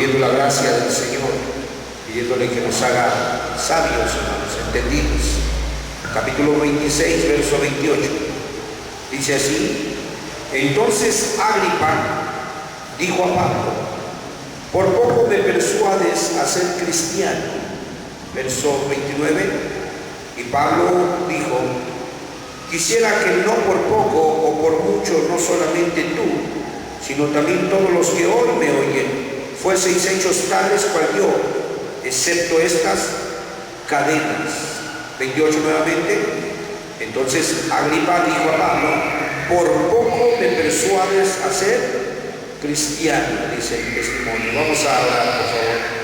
pidiendo la gracia del Señor, pidiéndole que nos haga sabios, hermanos, entendidos. Capítulo 26, verso 28, dice así: entonces Agripa dijo a Pablo: por poco me persuades a ser cristiano. Verso 29, y Pablo dijo: quisiera que no por poco o por mucho, no solamente tú, sino también todos los que hoy me oyen, fueseis hechos tales cual yo, excepto estas cadenas. 28 nuevamente. Entonces Agripa dijo a Pablo: por poco me persuades a ser cristiano, dice el testimonio. Vamos a orar, por favor.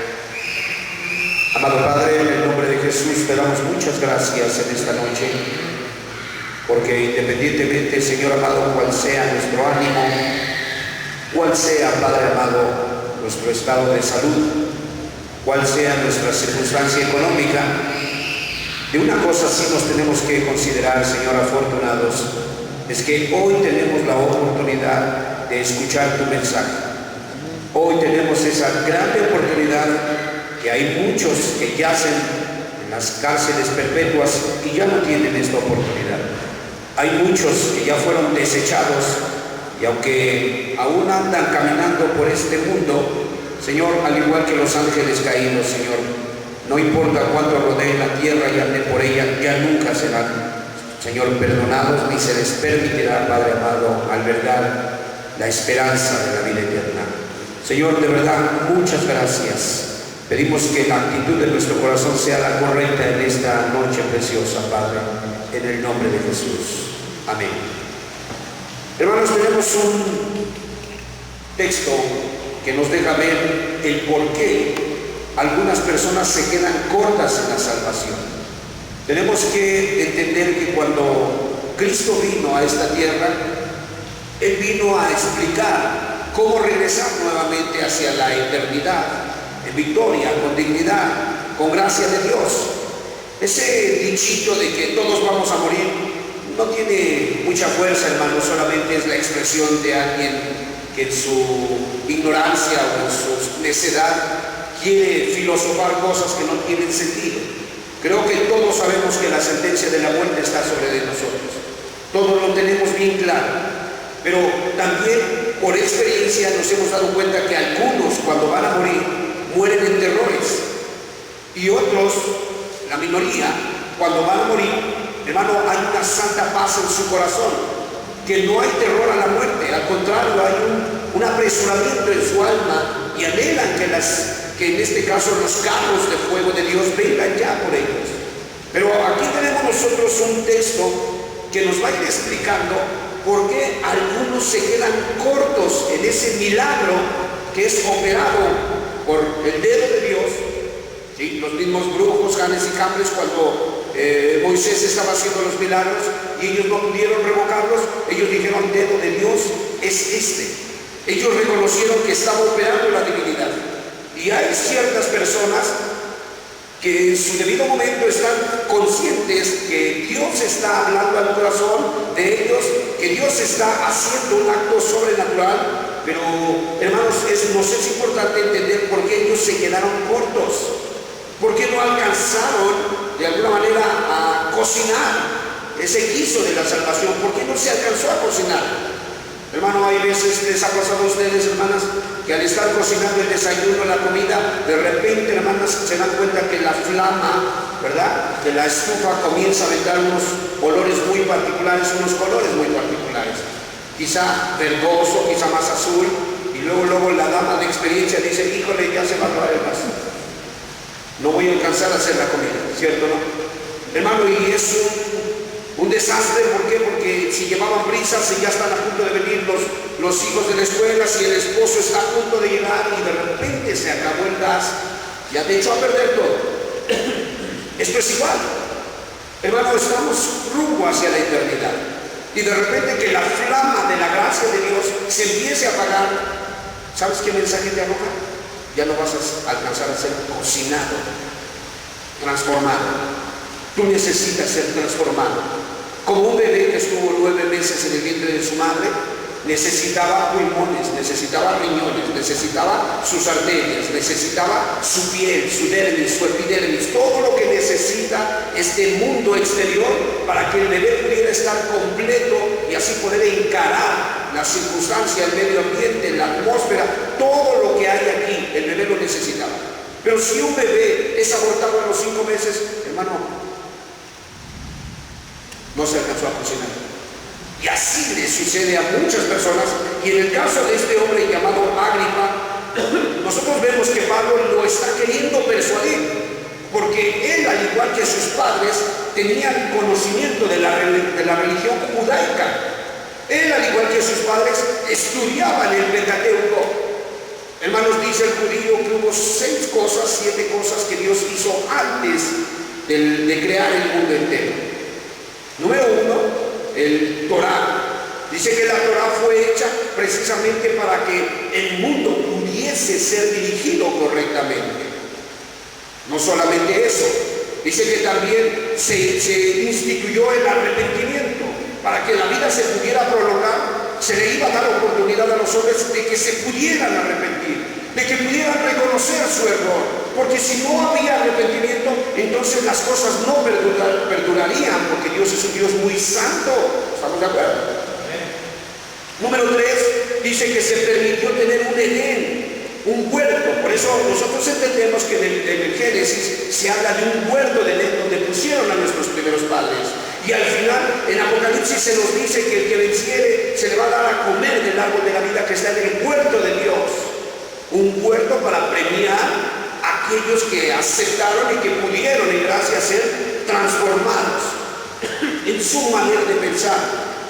Amado Padre, en el nombre de Jesús te damos muchas gracias en esta noche, porque independientemente, Señor amado, cuál sea nuestro ánimo, cuál sea, Padre amado, nuestro estado de salud, cuál sea nuestra circunstancia económica, de una cosa sí nos tenemos que considerar, Señor, afortunados, es que hoy tenemos la oportunidad de escuchar tu mensaje. Hoy tenemos esa grande oportunidad, que hay muchos que yacen en las cárceles perpetuas y ya no tienen esta oportunidad. Hay muchos que ya fueron desechados y aunque aún andan caminando por este mundo, Señor, al igual que los ángeles caídos, Señor, no importa cuánto rodeen la tierra y anden por ella, ya nunca serán, Señor, perdonados, ni se les permitirá, Padre amado, albergar la esperanza de la vida eterna. Señor, de verdad, muchas gracias. Pedimos que la actitud de nuestro corazón sea la correcta en esta noche preciosa, Padre, en el nombre de Jesús. Amén. Hermanos, tenemos un texto que nos deja ver el por qué algunas personas se quedan cortas en la salvación. Tenemos que entender que cuando Cristo vino a esta tierra, Él vino a explicar cómo regresar nuevamente hacia la eternidad, en victoria, con dignidad, con gracia de Dios. Ese dichito de que todos vamos a morir no tiene mucha fuerza, hermano, solamente es la expresión de alguien que en su ignorancia o en su necedad quiere filosofar cosas que no tienen sentido. Creo que todos sabemos que la sentencia de la muerte está sobre de nosotros. Todos lo tenemos bien claro. Pero también por experiencia nos hemos dado cuenta que algunos, cuando van a morir, mueren en terrores. Y otros, la minoría, cuando van a morir, hermano, hay una santa paz en su corazón, que no hay terror a la muerte. Al contrario, hay un apresuramiento en su alma y anhelan que en este caso los carros de fuego de Dios vengan ya por ellos. Pero aquí tenemos nosotros un texto que nos va a ir explicando por qué algunos se quedan cortos en ese milagro que es operado por el dedo de Dios. ¿Sí? Los mismos brujos, Janes y Jambres, cuando Moisés estaba haciendo los milagros y ellos no pudieron revocarlos, ellos dijeron: el dedo de Dios es este. Ellos reconocieron que estaba operando la divinidad. Y hay ciertas personas que en su debido momento están conscientes que Dios está hablando al corazón de ellos, que Dios está haciendo un acto sobrenatural, pero hermanos, nos es importante entender por qué ellos se quedaron cortos, por qué no alcanzaron de alguna manera a cocinar ese guiso de la salvación, por qué no se alcanzó a cocinar. Hermano, hay veces les ha pasado a ustedes, hermanas, que al estar cocinando el desayuno, la comida, de repente, hermanas, se dan cuenta que la flama, ¿verdad?, de la estufa comienza a aventar unos olores muy particulares, unos colores muy particulares. Quizá verdoso, quizá más azul, y luego la dama de experiencia dice: híjole, ya se va a acabar el gas. No voy a alcanzar a hacer la comida, ¿cierto, no? Hermano, y es un desastre. ¿Por qué? Porque si llevaban prisa, si ya están a punto de venir los hijos de la escuela, si el esposo está a punto de llegar y de repente se acabó el gas, ya te echó a perder todo. Esto es igual. Hermano, estamos rumbo hacia la eternidad. Y de repente que la flama de la gracia de Dios se empiece a apagar, ¿sabes qué mensaje te arroja? Ya no vas a alcanzar a ser cocinado, transformado. Tú necesitas ser transformado. Como un bebé que estuvo 9 meses en el vientre de su madre, necesitaba pulmones, necesitaba riñones, necesitaba sus arterias, necesitaba su piel, su dermis, su epidermis, todo lo que necesita este mundo exterior para que el bebé pudiera estar completo y así poder encarar las circunstancias, el medio ambiente, la atmósfera, todo lo que hay aquí, el bebé lo necesitaba. Pero si un bebé es abortado a los 5 meses, hermano, no se alcanzó a cocinar. Y así le sucede a muchas personas. Y en el caso de este hombre llamado Agripa, nosotros vemos que Pablo lo está queriendo persuadir, porque él, al igual que sus padres, tenían conocimiento de la religión judaica. Él, al igual que sus padres, estudiaba en el Pentateuco. Hermanos, dice el judío que hubo 7 cosas que Dios hizo antes de crear el mundo entero. Número 1, el Torá. Dice que la Torá fue hecha precisamente para que el mundo pudiese ser dirigido correctamente. No solamente eso, dice que también se instituyó el arrepentimiento. Para que la vida se pudiera prolongar, se le iba a dar oportunidad a los hombres de que se pudieran arrepentir, de que pudieran reconocer su error, porque si no había arrepentimiento, entonces las cosas no perdurarían, porque Dios es un Dios muy santo. ¿Estamos de acuerdo? Número 3, dice que se permitió tener un Edén, un huerto. Por eso nosotros entendemos que en el Génesis se habla de un huerto de Edén donde pusieron a nuestros primeros padres. Y al final, en Apocalipsis se nos dice que el que venciere se le va a dar a comer del árbol de la vida que está en el huerto de Dios. Un huerto para premiar a aquellos que aceptaron y que pudieron en gracia ser transformados en su manera de pensar,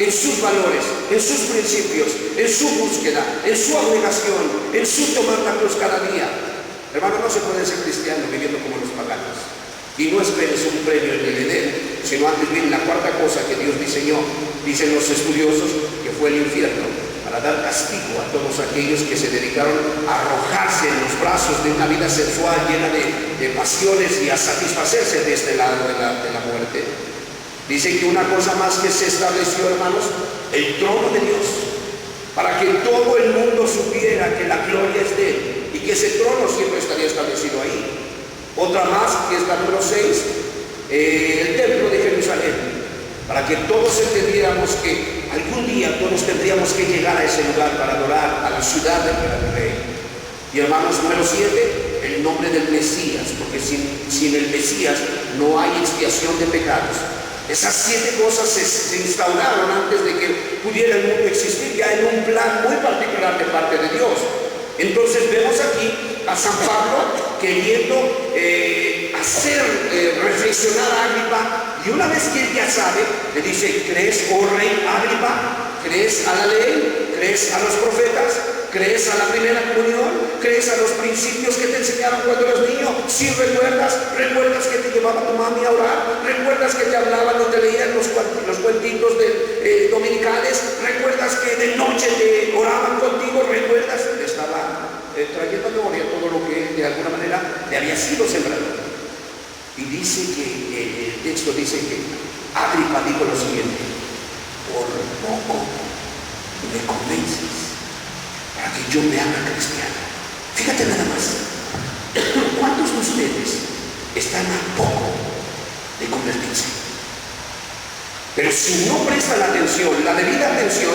en sus valores, en sus principios, en su búsqueda, en su abnegación, en su tomar la cruz cada día. Hermano, no se puede ser cristiano viviendo como los paganos. Y no esperes un premio en el Edén, sino antes bien la 4ª cosa que Dios diseñó, dicen los estudiosos, que fue el infierno, para dar castigo a todos aquellos que se dedicaron a arrojarse en los brazos de una vida sexual llena de pasiones y a satisfacerse de este lado de la muerte. Dice que una cosa más que se estableció, hermanos, el trono de Dios, para que todo el mundo supiera que la gloria es de Él y que ese trono siempre estaría establecido ahí. Otra más, que es la número 6, el templo de Jerusalén, para que todos entendiéramos que algún día todos tendríamos que llegar a ese lugar para adorar a la ciudad del gran rey. Y hermanos, número 7, el nombre del Mesías, porque sin el Mesías no hay expiación de pecados. Esas 7 cosas se instauraron antes de que pudiera el mundo existir, ya en un plan muy particular de parte de Dios. Entonces vemos aquí a San Pablo queriendo hacer reflexionar a Agripa, y una vez que él ya sabe, le dice: ¿crees, oh rey Agripa? ¿Crees a la ley? ¿Crees a los profetas? ¿Crees a la primera comunión? ¿Crees a los principios que te enseñaron cuando eras niño? Si recuerdas que te llevaba tu mami a orar, recuerdas que te hablaban o te leían los cuentitos dominicales, recuerdas que de noche te oraban contigo, recuerdas, le estaba trayendo a memoria todo lo que de alguna manera le había sido sembrado. Y dice que el texto dice que Agripa dijo lo siguiente: por poco me convences para que yo me haga cristiano. Fíjate nada más, ¿cuántos de ustedes están a poco de convertirse? Pero si no prestan atención, la debida atención,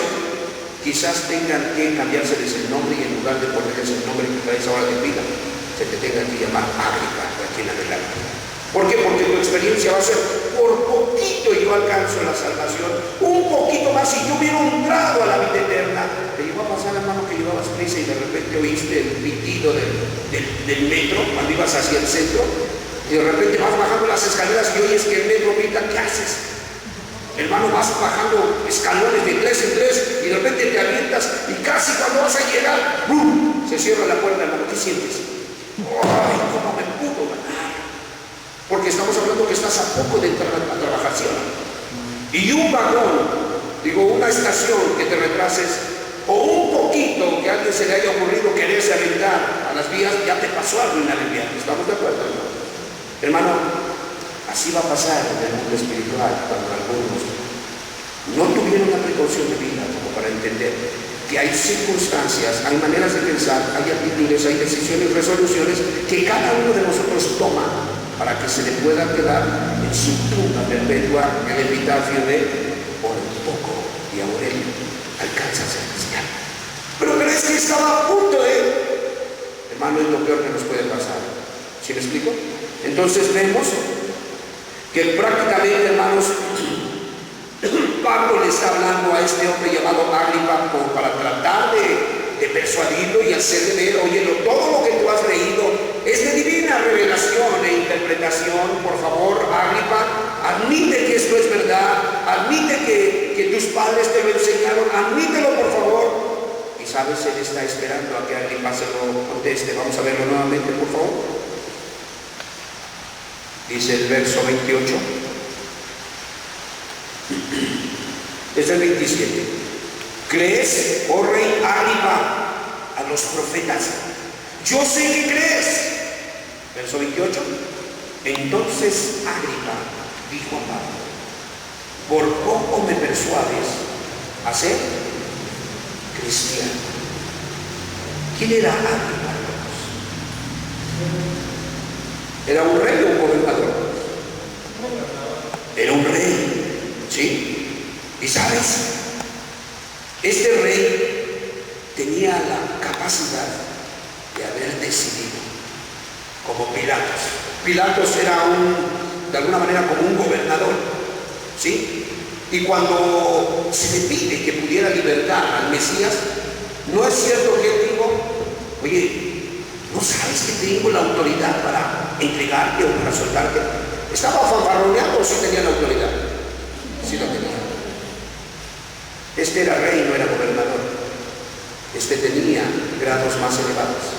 quizás tengan que cambiárseles el nombre, y en lugar de ponerles el nombre que traes ahora de vida, se te tenga que llamar Agripa de aquí en adelante. ¿Por qué? Porque tu experiencia va a ser: por poquito yo alcanzo la salvación, un poquito más y yo hubiera entrado a la vida eterna. Te llegó a pasar, hermano, que llevabas prisa y de repente oíste el pitido del metro cuando ibas hacia el centro, y de repente vas bajando las escaleras y oyes que el metro pita. ¿Qué haces? Hermano, vas bajando escalones de 3 en 3 y de repente te avientas y casi cuando vas a llegar, ¡bum!, se cierra la puerta, hermano. ¿Qué sientes? ¡Ay, cómo me pudo ganar! Porque estamos hablando que estás a poco de entrar a trabajar, ¿sí? Y un vagón, una estación que te retrases, o un poquito que a alguien se le haya ocurrido quererse aventar a las vías, ya te pasó algo en la vivienda. ¿Estamos de acuerdo, hermano? Hermano, así va a pasar en el mundo espiritual cuando algunos no tuvieron la precaución de vida como para entender que hay circunstancias, hay maneras de pensar, hay actitudes, hay decisiones, resoluciones que cada uno de nosotros toma para que se le pueda quedar en su tumba perpetua el epitafio de por poco y ahora él alcanza a ser cristiano. Pero crees que estaba a punto de, hermano, es lo peor que nos puede pasar. ¿Sí me explico? Entonces vemos que prácticamente, hermanos, Pablo le está hablando a este hombre llamado Agripa como para tratar de persuadirlo y hacerle ver, oye, todo lo que tú has leído es de divina revelación e interpretación. Por favor, Agripa, admite que esto es verdad, admite que tus padres te lo enseñaron, admítelo, por favor. Y sabes, él está esperando a que Agripa se lo conteste. Vamos a verlo nuevamente, por favor. Dice el verso 28. Es el 27. ¿Crees, oh rey Agripa, a los profetas? Yo sé que crees. Verso 28. Entonces Agripa dijo a Pablo: por poco me persuades a ser cristiano. ¿Quién era Agripa? ¿Era un rey o un gobernador? Era un rey, ¿sí? Y sabes, este rey tenía la capacidad de haber decidido, como Pilatos. Pilatos era de alguna manera como un gobernador, ¿sí? Y cuando se le pide que pudiera libertar al Mesías, no es cierto que él dijo: oye, ¿no sabes que tengo la autoridad para entregarte o para soltarte? ¿Estaba fanfarroneando o sí tenía la autoridad? Sí la tenía. Este era rey, no era gobernador. Este tenía grados más elevados.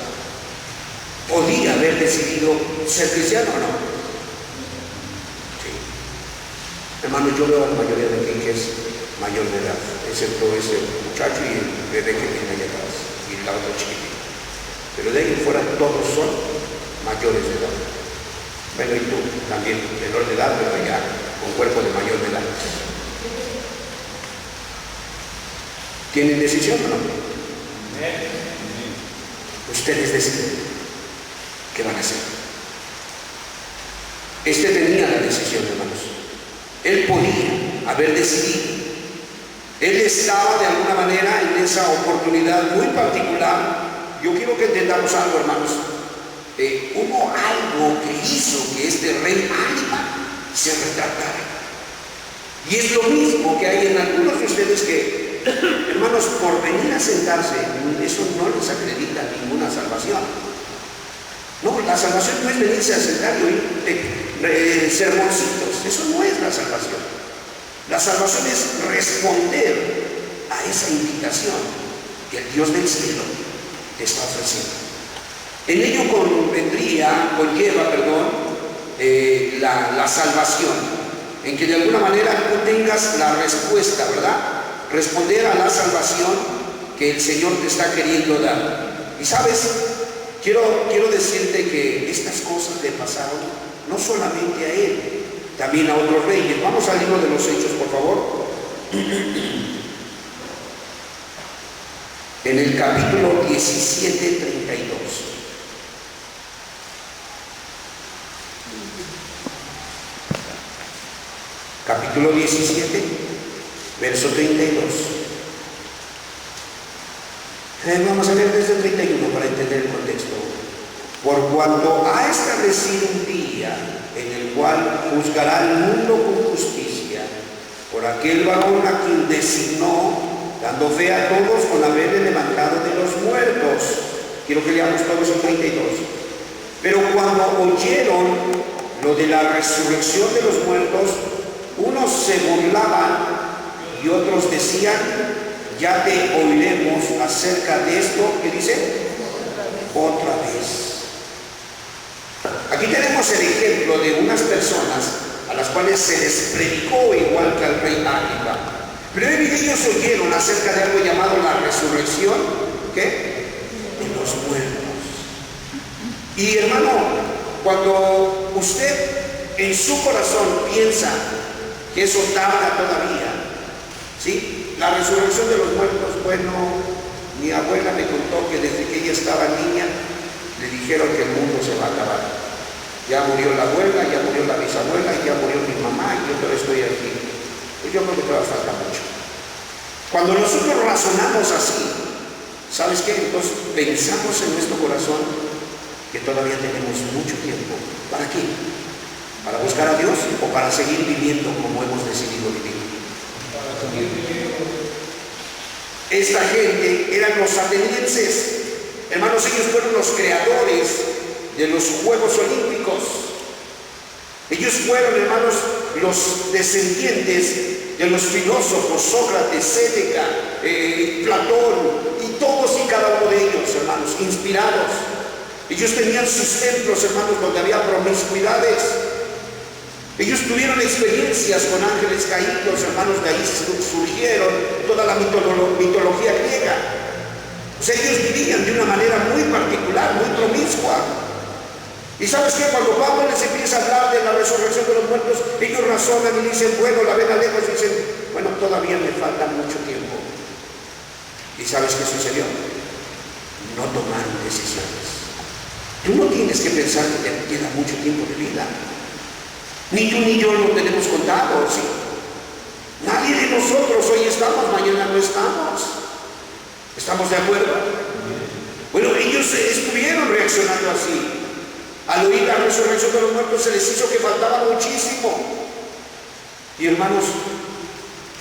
¿Podía haber decidido ser cristiano o no? Sí. Hermano, yo veo a la mayoría de aquí que es mayor de edad, excepto ese muchacho y el bebé que viene allá atrás y la otra chiquitita. Pero de ahí en fuera todos son mayores de edad. Bueno, y tú también, menor de edad, pero ya con cuerpo de mayor de edad. ¿Tienen decisión o no? Ustedes deciden qué van a hacer. Este tenía la decisión, hermanos. Él podía haber decidido. Él estaba de alguna manera en esa oportunidad muy particular. Yo quiero que entendamos algo, hermanos. Hubo algo que hizo que este rey Agripa se retratara. Y es lo mismo que hay en algunos de ustedes que, hermanos, por venir a sentarse, eso no les acredita ninguna salvación. No, la salvación no es venirse a sentar y oír sermoncitos. Eso no es la salvación. La salvación es responder a esa invitación que el Dios del cielo te está ofreciendo. En ello conlleva la salvación, en que de alguna manera tú tengas la respuesta, ¿verdad? Responder a la salvación que el Señor te está queriendo dar. Y sabes, quiero decirte que estas cosas le pasaron no solamente a él, también a otros reyes. Vamos al libro de los Hechos, por favor. En el capítulo 17, 32. Capítulo 17, verso 32. Vamos a leer desde el 31 para entender el contexto. Por cuanto ha establecido un día en el cual juzgará al mundo con justicia, por aquel varón a quien designó, dando fe a todos con haberle levantado de los muertos. Quiero que leamos todos el 32. Pero cuando oyeron lo de la resurrección de los muertos, unos se burlaban y otros decían: ya te oiremos acerca de esto. ¿Qué dice? Otra vez. Aquí tenemos el ejemplo de unas personas a las cuales se les predicó igual que al rey Agripa. Pero ellos oyeron acerca de algo llamado la resurrección, ¿qué? De los muertos. Y hermano, cuando usted en su corazón piensa que eso tarda todavía, ¿sí? La resurrección de los muertos, bueno, Mi abuela me contó que desde que ella estaba niña le dijeron que el mundo se va a acabar. Ya murió la abuela, ya murió la bisabuela, y ya murió mi mamá, y yo todavía estoy aquí. Pues yo creo que todavía falta mucho. Cuando nosotros razonamos así, ¿sabes qué? Entonces pensamos en nuestro corazón que todavía tenemos mucho tiempo. ¿Para qué? ¿Para buscar a Dios o para seguir viviendo como hemos decidido vivir? Esta gente eran los atenienses. Hermanos, ellos fueron los creadores de los Juegos Olímpicos. Ellos fueron, hermanos, los descendientes de los filósofos Sócrates, Séneca, Platón, y todos y cada uno de ellos, hermanos, inspirados. Ellos tenían sus templos, hermanos, donde había promiscuidades. Ellos tuvieron experiencias con ángeles caídos, hermanos, de ahí surgieron toda la mitología griega. O sea, ellos vivían de una manera muy particular, muy promiscua. Y ¿sabes qué? Cuando Pablo les empieza a hablar de la resurrección de los muertos, ellos razonan y dicen, bueno, la ven a lejos y dicen, bueno, todavía me falta mucho tiempo. ¿Y sabes qué sucedió? No tomaron decisiones. Tú no tienes que pensar que te queda mucho tiempo de vida. Ni tú ni yo lo tenemos contado, ¿sí? Nadie de nosotros hoy estamos, mañana no estamos. ¿Estamos de acuerdo? Bueno, ellos estuvieron reaccionando así. Al oír la resurrección de los muertos se les hizo que faltaba muchísimo. Y hermanos,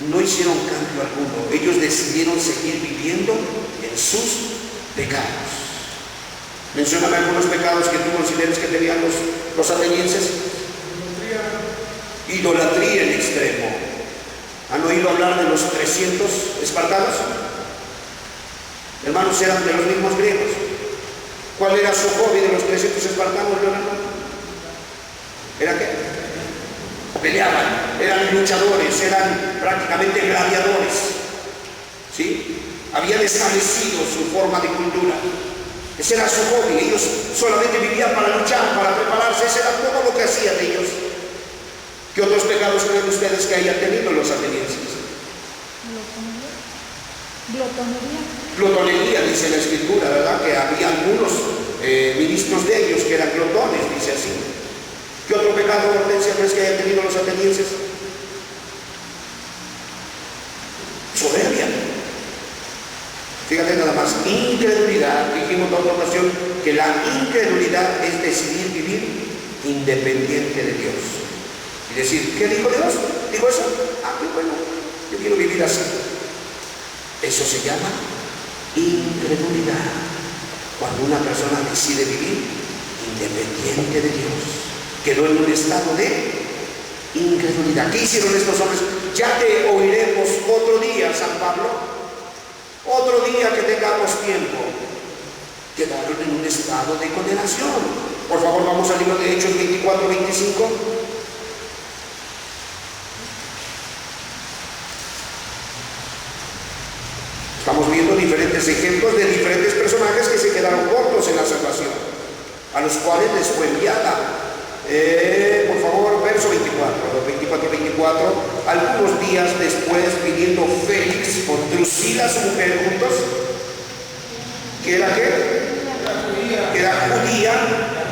no hicieron cambio alguno. Ellos decidieron seguir viviendo en sus pecados. Mencióname algunos pecados que tú consideres que tenían los atenienses. Idolatría en extremo. ¿Han oído hablar de los 300 espartanos? Hermanos, eran de los mismos griegos. ¿Cuál era su hobby de los 300 espartanos, Leonardo? ¿Era qué? Peleaban, eran luchadores, eran prácticamente gladiadores. ¿Sí? Habían establecido su forma de cultura. Ese era su hobby. Ellos solamente vivían para luchar, para prepararse. Ese era todo lo que hacían ellos. ¿Qué otros pecados creen ustedes que hayan tenido los atenienses? Glotonería, dice la Escritura, ¿verdad? Que había algunos ministros de ellos que eran glotones, dice así. ¿Qué otro pecado, Hortensia, crees que hayan tenido los atenienses? Soberbia. Fíjate nada más, incredulidad. Dijimos en otra ocasión que la incredulidad es decidir vivir independiente de Dios. Y decir, ¿qué dijo Dios? ¿Dijo eso? Ah, qué bueno, yo quiero vivir así. Eso se llama incredulidad. Cuando una persona decide vivir independiente de Dios, quedó en un estado de incredulidad. ¿Qué hicieron estos hombres? Ya te oiremos otro día, San Pablo, otro día que tengamos tiempo. Quedaron en un estado de condenación. Por favor, vamos al libro de Hechos 24-25. Estamos viendo diferentes ejemplos de diferentes personajes que se quedaron cortos en la salvación, a los cuales les fue enviada. Por favor, verso 24. Algunos días después, viniendo Félix con Drusila, su mujer, juntos, que era qué? Era judía,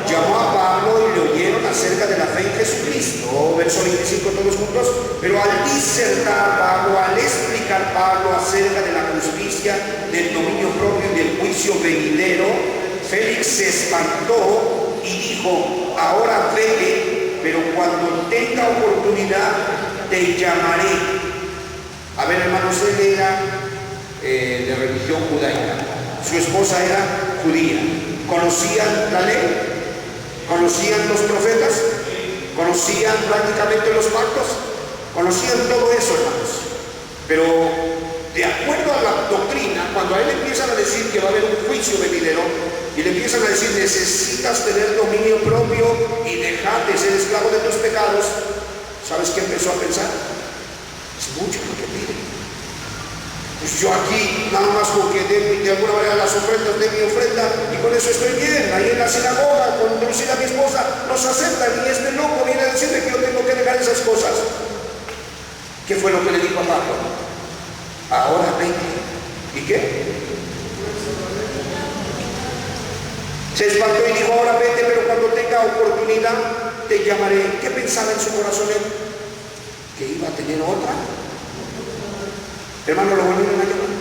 llamó a Pablo y le oyeron acerca de la fe en Jesucristo. Verso 25, todos juntos. Pero al disertar Pablo, al explicar Pablo acerca de la justicia, del dominio propio y del juicio venidero, Félix se espantó y dijo, ahora vete, pero cuando tenga oportunidad te llamaré. A ver, hermanos, él era de religión judaica. Su esposa era judía. ¿Conocían la ley? ¿Conocían los profetas? ¿Conocían prácticamente los pactos? Conocían todo eso, hermanos. Pero de acuerdo a la doctrina, cuando a él empiezan a decir que va a haber un juicio venidero y le empiezan a decir necesitas tener dominio propio y dejar de ser esclavo de tus pecados, ¿sabes qué empezó a pensar? Es mucho lo que pide. Pues yo aquí nada más con que de alguna manera las ofrendas de mi ofrenda y con eso estoy bien. Ahí en la sinagoga con Drusila, mi esposa, nos aceptan y este loco viene a decirme que yo tengo que dejar esas cosas. ¿Qué fue lo que le dijo a Pablo? Ahora vete. ¿Y qué? Se espantó y dijo: ahora vete, pero cuando tenga oportunidad te llamaré. ¿Qué pensaba en su corazón él? ¿Que iba a tener otra? Hermano, ¿lo volvieron a llamar?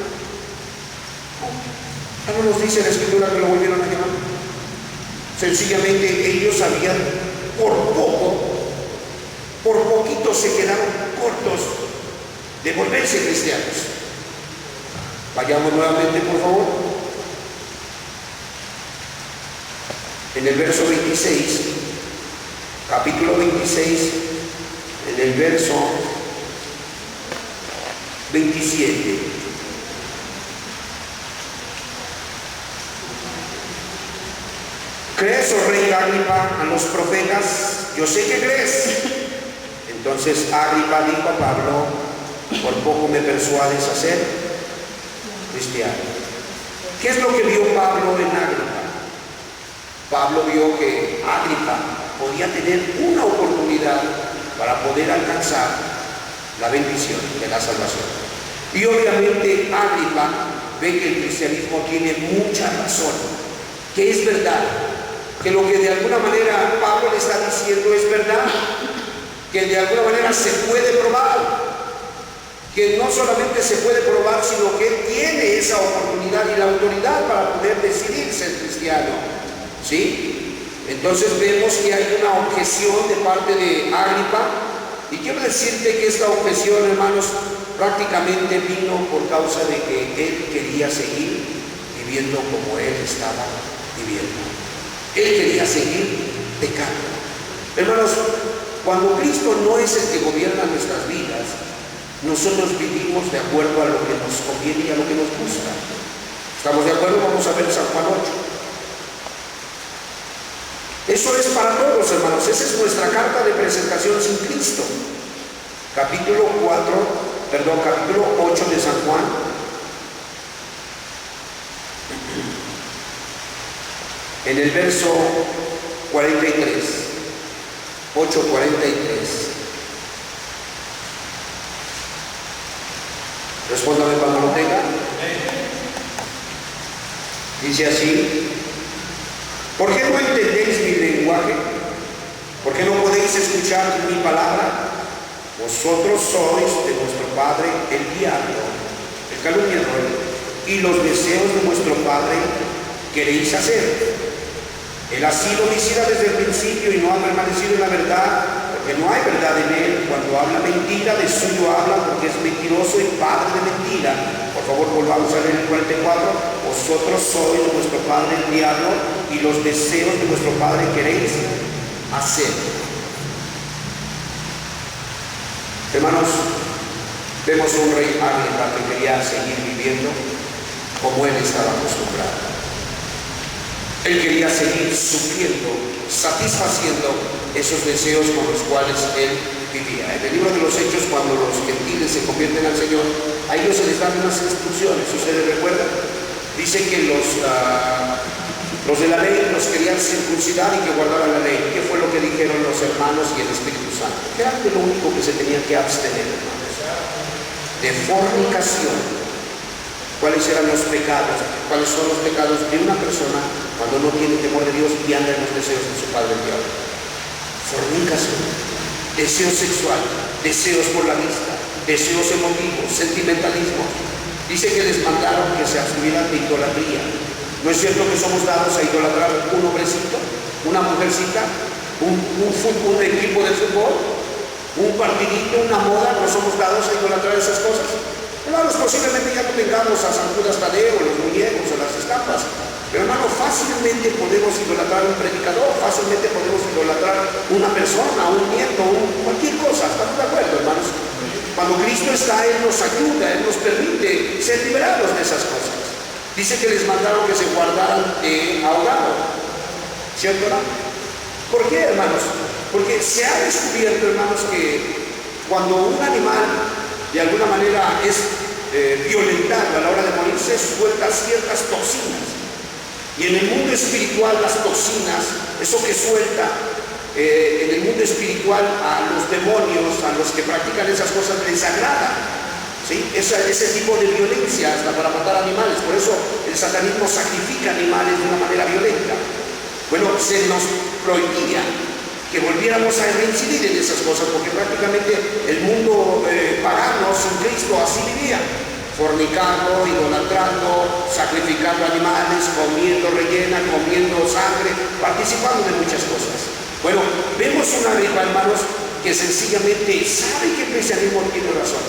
No nos dice la Escritura que lo volvieron a llamar. Sencillamente ellos habían, por poquito se quedaron cortos de volverse cristianos. Vayamos nuevamente, por favor. En el verso 26, capítulo 26, en el verso 27. ¿Crees, oh rey Agripa, a los profetas? Yo sé que crees. Entonces Agripa dijo a Pablo: por poco me persuades a ser cristiano. ¿Qué es lo que vio Pablo en Agripa? Pablo vio que Agripa podía tener una oportunidad para poder alcanzar la bendición de la salvación. Y obviamente Agripa ve que el cristianismo tiene mucha razón, que es verdad, que lo que de alguna manera Pablo le está diciendo es verdad, que de alguna manera se puede probar, que no solamente se puede probar, sino que él tiene esa oportunidad y la autoridad para poder decidir ser cristiano. ¿Sí? Entonces vemos que hay una objeción de parte de Agripa, y quiero decirte que esta objeción, hermanos, prácticamente vino por causa de que él quería seguir viviendo como él estaba viviendo. Él quería seguir pecando. Hermanos, cuando Cristo no es el que gobierna nuestras vidas, nosotros vivimos de acuerdo a lo que nos conviene y a lo que nos gusta. ¿Estamos de acuerdo? Vamos a ver San Juan 8. Eso es para todos, hermanos. Esa es nuestra carta de presentación sin Cristo. Capítulo 8 de San Juan. En el verso 43. 8:43. Respóndame cuando lo tenga. Dice así: ¿por qué no entendéis mi lenguaje? ¿Por qué no podéis escuchar mi palabra? Vosotros sois de vuestro padre el diablo, el calumniador, y los deseos de vuestro padre queréis hacer. Él ha sido homicida desde el principio y no ha permanecido en la verdad, porque no hay verdad en él. Cuando habla mentira, de suyo habla, porque es mentiroso y padre de mentira. Por favor, volvamos a leer el 44. Vosotros sois de vuestro padre el diablo, y los deseos de vuestro padre queréis hacer. Hermanos, vemos a un rey Agripa que quería seguir viviendo como él estaba acostumbrado. Él quería seguir sufriendo, satisfaciendo esos deseos con los cuales él vivía. En el libro de los Hechos, cuando los gentiles se convierten al Señor, a ellos se les dan unas instrucciones. ¿Ustedes recuerdan? Dice que los de la ley los querían circuncidar y que guardaran la ley. ¿Qué fue lo que dijeron los hermanos y el Espíritu Santo? Que era de lo único que se tenían que abstener, hermanos: de fornicación. ¿Cuáles eran los pecados? ¿Cuáles son los pecados de una persona cuando no tiene temor de Dios y anda en los deseos de su padre el diablo? Fornicación, deseo sexual, deseos por la vista, deseos emotivos, sentimentalismo. Dice que les mandaron que se abstuvieran de idolatría. ¿No es cierto que somos dados a idolatrar un hombrecito, una mujercita, un equipo de fútbol, un partidito, una moda? ¿No somos dados a idolatrar esas cosas? Hermanos, posiblemente ya no tengamos a San Judas Tadeo, los muñecos o las estampas, pero hermano, fácilmente podemos idolatrar un predicador, fácilmente podemos idolatrar una persona, un nieto, cualquier cosa. ¿Estamos de acuerdo, hermanos? Cuando Cristo está, Él nos ayuda, Él nos permite ser liberados de esas cosas. Dice que les mandaron que se guardaran de ahogado, ¿cierto? ¿No? ¿Por qué, hermanos? Porque se ha descubierto, hermanos, que cuando un animal de alguna manera es violentado a la hora de morirse, suelta ciertas toxinas. Y en el mundo espiritual, las toxinas, eso que suelta en el mundo espiritual a los demonios, a los que practican esas cosas, les agrada, ¿sí? Ese tipo de violencia, hasta para matar animales. Por eso el satanismo sacrifica animales de una manera violenta. Bueno, se nos prohibía que volviéramos a reincidir en esas cosas, porque prácticamente el mundo pagano sin Cristo así vivía, fornicando, idolatrando, sacrificando animales, comiendo rellena, comiendo sangre, participando de muchas cosas. Bueno, vemos una Agripa, hermanos, que sencillamente sabe que el cristianismo tiene razón,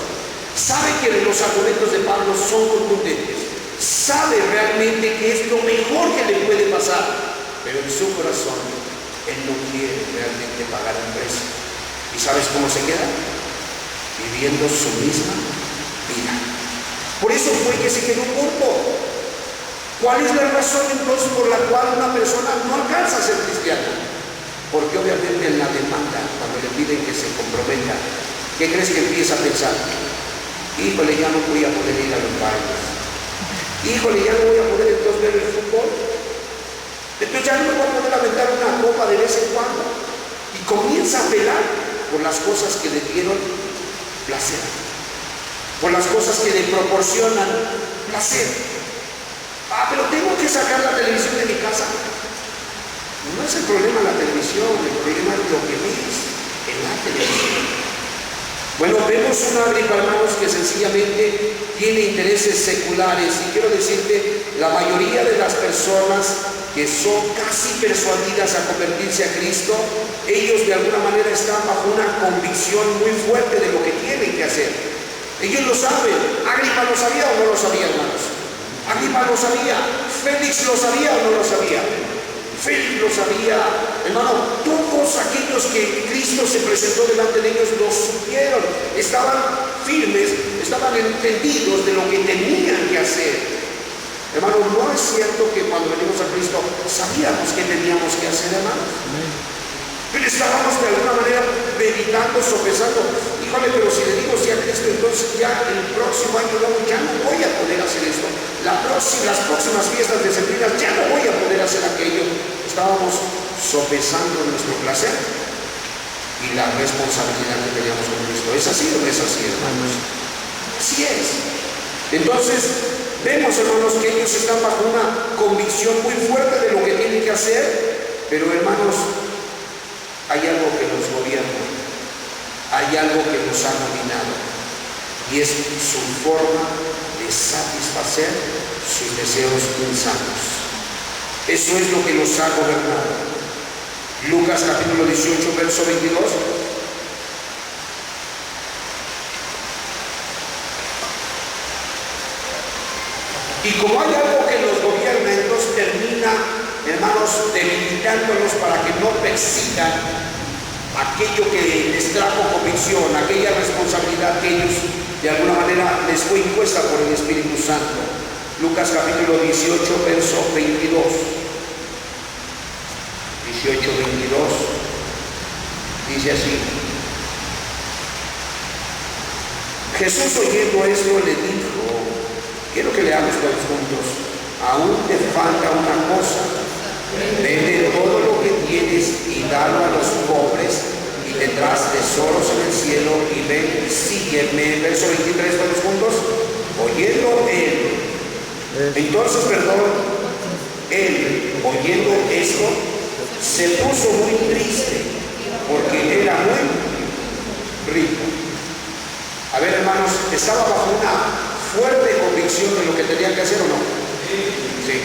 sabe que los argumentos de Pablo son contundentes, sabe realmente que es lo mejor que le puede pasar, pero en su corazón él no quiere realmente pagar el precio. ¿Y sabes cómo se queda? Viviendo su misma vida. Por eso fue que se quedó corto. ¿Cuál es la razón entonces por la cual una persona no alcanza a ser cristiana? Porque obviamente en la demanda, cuando le piden que se comprometa, ¿qué crees que empieza a pensar? Híjole, ya no voy a poder ir a los bailes. Híjole, ya no voy a poder entonces ver el fútbol. Entonces ya no me voy a poder aventar una copa de vez en cuando. Y comienza a velar por las cosas que le dieron placer, por las cosas que le proporcionan placer. Pero tengo que sacar la televisión de mi casa. No es el problema la televisión, el problema es lo que ves en la televisión. Bueno, vemos una Agripa, hermanos, que sencillamente tiene intereses seculares, y quiero decirte, la mayoría de las personas que son casi persuadidas a convertirse a Cristo, ellos de alguna manera están bajo una convicción muy fuerte de lo que tienen que hacer. Ellos lo saben. Agripa lo sabía o no lo sabía, hermanos. Agripa lo sabía. Félix lo sabía o no lo sabía. Félix lo sabía. Hermano, todos aquellos que Cristo se presentó delante de ellos lo supieron. Estaban firmes, estaban entendidos de lo que tenían que hacer. Hermano, ¿no es cierto que cuando venimos a Cristo sabíamos qué teníamos que hacer, hermanos? Pero estábamos de alguna manera meditando, sopesando. Híjole, pero si le digo sí a Cristo, entonces ya el próximo año ya no voy a poder hacer esto. Las próximas fiestas decembrinas ya no voy a poder hacer aquello. Estábamos sopesando nuestro placer y la responsabilidad que teníamos con Cristo. ¿Es así o no es así, hermanos? Así es. Entonces, vemos, hermanos, que ellos están bajo una convicción muy fuerte de lo que tienen que hacer, pero, hermanos, hay algo que nos gobierna, hay algo que nos ha dominado, y es su forma de satisfacer sus deseos insanos. Eso es lo que nos ha gobernado. Lucas capítulo 18, verso 22. Y como hay algo que los gobierna, entonces termina, hermanos, debilitándolos para que no persigan aquello que les trajo convicción, aquella responsabilidad que ellos de alguna manera les fue impuesta por el Espíritu Santo. Lucas capítulo 18, verso 22. 18, 22. Dice así: Jesús, oyendo esto, le dijo, quiero que leamos todos juntos, aún te falta una cosa, vende todo lo que tienes y dalo a los pobres y tendrás tesoros en el cielo, y ven, sígueme. Verso 23, todos juntos. Oyendo él, entonces, él, oyendo esto, se puso muy triste porque era muy rico. A ver, hermanos, ¿estaba bajo una fuerte convicción de lo que tenía que hacer o no? Sí.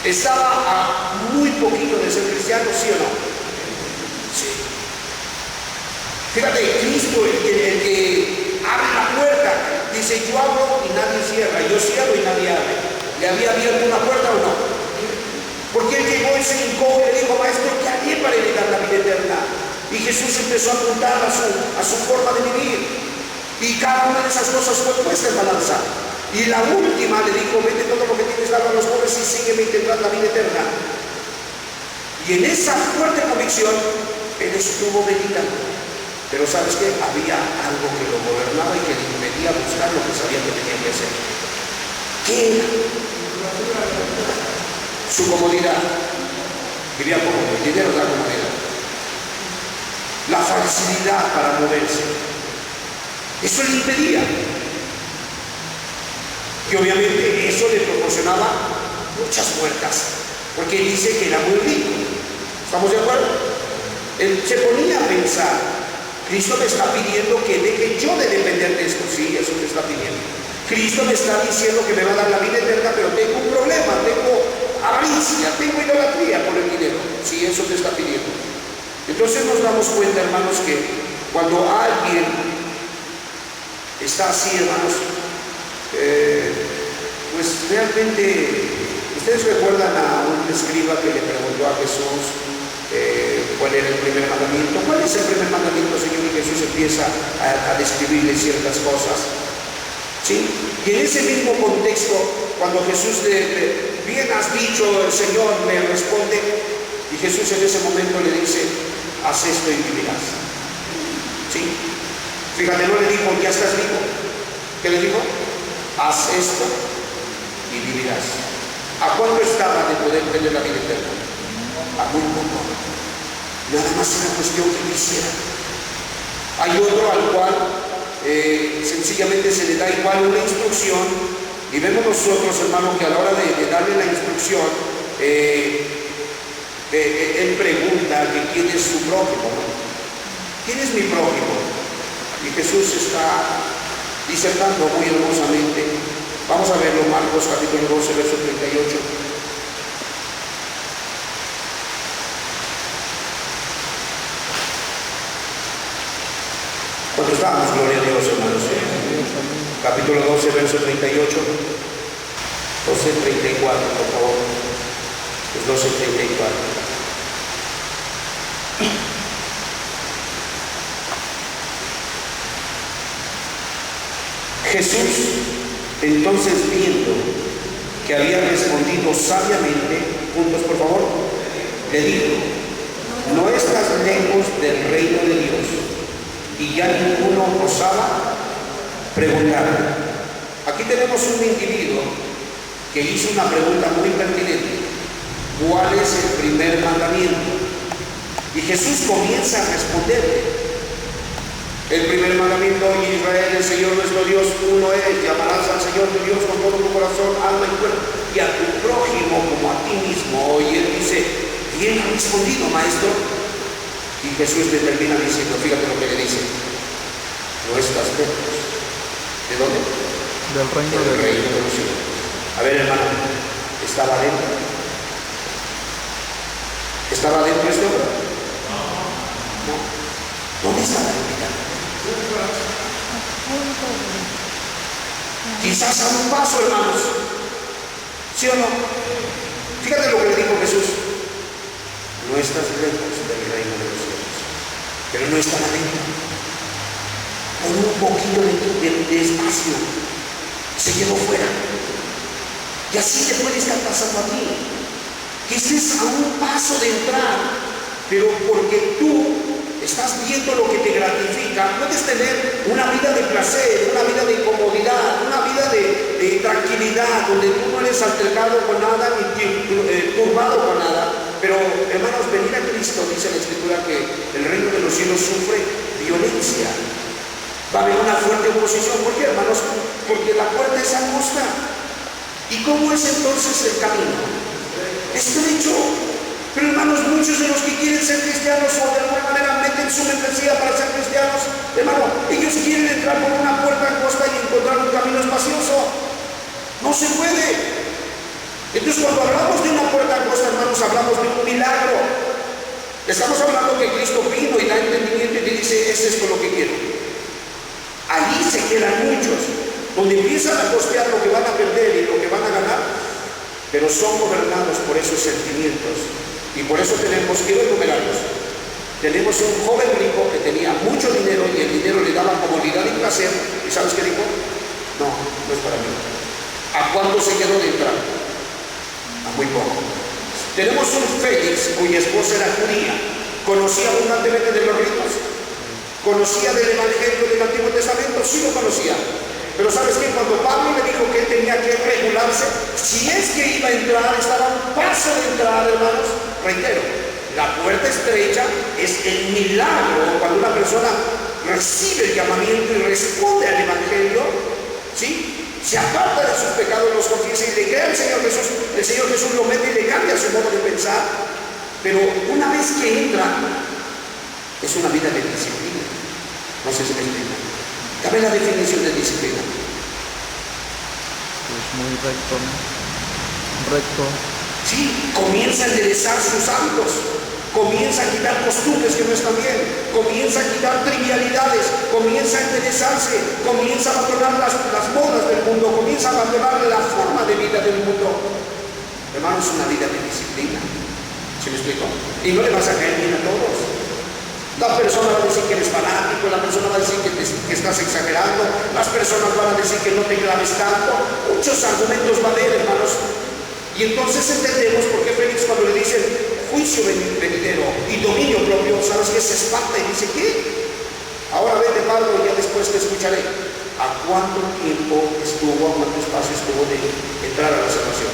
¿Estaba a muy poquito de ser cristiano, sí o no? Sí. Fíjate, Cristo, el que abre la puerta, dice: yo abro y nadie cierra, yo cierro y nadie abre. ¿Le había abierto una puerta o no? Porque él llegó y se hincó y le dijo: maestro, ¿qué haré para heredar la vida eterna? Y Jesús empezó a apuntar a su forma de vivir. Y cada una de esas cosas fue puesta en balanza. Y la última le dijo: vende todo lo que tienes, dalo a los pobres y sígueme y tendrás la vida eterna. Y en esa fuerte convicción, él estuvo meditando. Pero ¿sabes qué? Había algo que lo gobernaba y que le impedía buscar lo que sabía que tenía que hacer. ¿Qué era? Su comodidad. Vivía cómodo, el dinero da comodidad. La facilidad para moverse. Eso le impedía. Y obviamente eso le proporcionaba muchas puertas. porque dice que era muy rico. ¿Estamos de acuerdo? Él se ponía a pensar, Cristo me está pidiendo que deje yo de depender de esto. Sí, eso me está pidiendo. Cristo me está diciendo que me va a dar la vida eterna, pero tengo un problema, tengo avaricia, tengo idolatría por el dinero. Sí, eso te está pidiendo. Entonces nos damos cuenta, hermanos, que cuando alguien está así, hermanos, pues realmente, ustedes recuerdan a un escriba que le preguntó a Jesús cuál era el primer mandamiento. ¿Cuál es el primer mandamiento, Señor? Y Jesús empieza a describirle ciertas cosas. ¿Sí? Y en ese mismo contexto, cuando Jesús bien has dicho, el Señor le responde, y Jesús en ese momento le dice, haz esto y vivirás. ¿Sí? Fíjate, no le dijo, ya estás vivo. ¿Qué le dijo? Haz esto y vivirás. ¿A cuánto estaba de poder tener la vida eterna? A muy poco. Nada más era cuestión que lo hiciera. Hay otro al cual sencillamente se le da igual una instrucción, y vemos nosotros, hermanos, que a la hora de darle la instrucción, él pregunta que quién es su prójimo, ¿no? ¿Quién es mi prójimo? Y Jesús está disertando muy hermosamente. Vamos a verlo, Marcos capítulo 12, verso 38. ¿Cuánto estamos? Gloria a Dios, hermanos. Capítulo 12, verso 38. 12:34, por favor. Es 12:34. Jesús, entonces, viendo que había respondido sabiamente, juntos por favor, le dijo, no estás lejos del reino de Dios. Y ya ninguno osaba preguntar. Aquí tenemos un individuo que hizo una pregunta muy pertinente. ¿Cuál es el primer mandamiento? Y Jesús comienza a responderle. El primer mandamiento, oye Israel, el Señor nuestro Dios, uno es, llamarás al Señor tu Dios con todo tu corazón, alma y cuerpo, y a tu prójimo como a ti mismo. Y él dice, bien ha respondido, maestro. Y Jesús le termina diciendo, fíjate lo que le dice, no estás lejos. ¿De dónde? Del reino de los cielos. A ver, hermano, ¿estaba dentro? ¿Estaba dentro este hombre? No. ¿Dónde estaba el pecado? Quizás a un paso, hermanos. ¿Sí o no? Fíjate lo que le dijo Jesús. No estás lejos del reino de los cielos, pero no estaba dentro. Por un poquito de espacio se quedó fuera. Y así te puede estar pasando a ti, que estés a un paso de entrar, pero porque tú estás viendo lo que te gratifica. Puedes tener una vida de placer, una vida de comodidad, una vida de tranquilidad, donde tú no eres altercado con nada ni turbado con nada. Pero, hermanos, venir a Cristo, dice la Escritura, que el reino de los cielos sufre violencia. Va a haber una fuerte oposición. ¿Por qué, hermanos? Porque la puerta es angosta. ¿Y cómo es entonces el camino? Estrecho. Pero, hermanos, muchos de los que quieren ser cristianos o de alguna manera meten su membresía para ser cristianos, hermano, ellos quieren entrar por una puerta angosta y encontrar un camino espacioso. No se puede. Entonces, cuando hablamos de una puerta angosta, hermanos, hablamos de un milagro. Estamos hablando que Cristo vino y da entendimiento y te dice, es esto lo que quiero. Allí se quedan muchos, donde empiezan a costear lo que van a perder y lo que van a ganar, pero son gobernados por esos sentimientos. Y por eso tenemos que enumerarlos. Tenemos un joven rico que tenía mucho dinero y el dinero le daba comodidad y placer. ¿Y sabes qué dijo? No, no es para mí. ¿A cuánto se quedó de entrar? A muy poco. Tenemos un Félix cuya esposa era judía. Conocía abundantemente de los ritos. Conocía del Evangelio del Antiguo Testamento. Sí lo conocía. Pero ¿sabes qué? Cuando Pablo le dijo que él tenía que regularse, si es que iba a entrar, estaba a un paso de entrar, hermanos. Reitero, la puerta estrecha es el milagro cuando una persona recibe el llamamiento y responde al Evangelio, ¿sí? se aparta de sus pecados, los confiesa y le cree al Señor Jesús, el Señor Jesús lo mete y le cambia su modo de pensar. Pero una vez que entra, es una vida de disciplina. No sé si me explico. Dame la definición de disciplina. Es muy recto, ¿no? Recto. Sí, comienza a enderezar sus hábitos, comienza a quitar costumbres que no están bien, comienza a quitar trivialidades, comienza a enderezarse, comienza a abandonar las modas del mundo, comienza a abandonar la forma de vida del mundo. Hermano, es una vida de disciplina. ¿Sí me explico? Y no le vas a caer bien a todos. La persona va a decir que eres fanático, la persona va a decir que estás exagerando, las personas van a decir que no te claves tanto. Muchos argumentos va a haber, hermanos. Y entonces entendemos por qué Félix, cuando le dicen juicio venidero y dominio propio, ¿sabes qué? Se espanta y dice, ¿qué? Ahora vete, Pablo, y ya después te escucharé. ¿A cuánto tiempo estuvo, a cuánto espacio estuvo de entrar a la salvación?